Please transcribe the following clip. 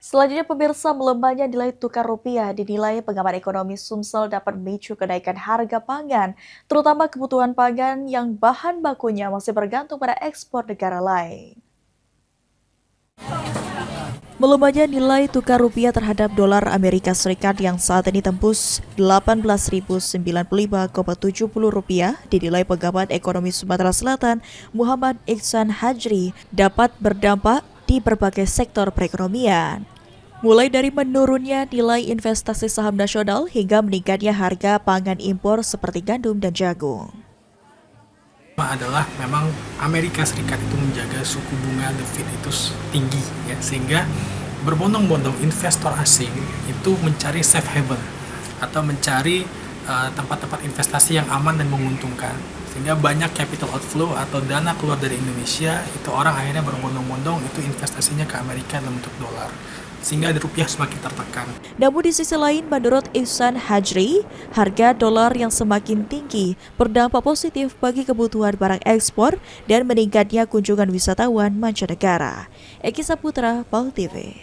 Selanjutnya pemirsa, melemahnya nilai tukar rupiah dinilai pengamat ekonomi Sumsel dapat memicu kenaikan harga pangan, terutama kebutuhan pangan yang bahan bakunya masih bergantung pada ekspor negara lain. Melemahnya nilai tukar rupiah terhadap dolar Amerika Serikat yang saat ini tembus 18.095,70 rupiah dinilai pengamat ekonomi Sumatera Selatan Muhammad Iksan Hajri dapat berdampak di berbagai sektor perekonomian. Mulai dari menurunnya nilai investasi saham nasional hingga meningkatnya harga pangan impor seperti gandum dan jagung. Adalah memang Amerika Serikat itu menjaga suku bunga The Fed itu tinggi ya, sehingga berbondong-bondong investor asing itu mencari safe haven atau mencari tempat-tempat investasi yang aman dan menguntungkan, sehingga banyak capital outflow atau dana keluar dari Indonesia, itu orang akhirnya berbondong-bondong itu investasinya ke Amerika dalam bentuk dolar, sehingga rupiah semakin tertekan. Namun di sisi lain, menurut Ihsan Hajri, harga dolar yang semakin tinggi berdampak positif bagi kebutuhan barang ekspor dan meningkatnya kunjungan wisatawan mancanegara. Eki Saputra, PAL TV.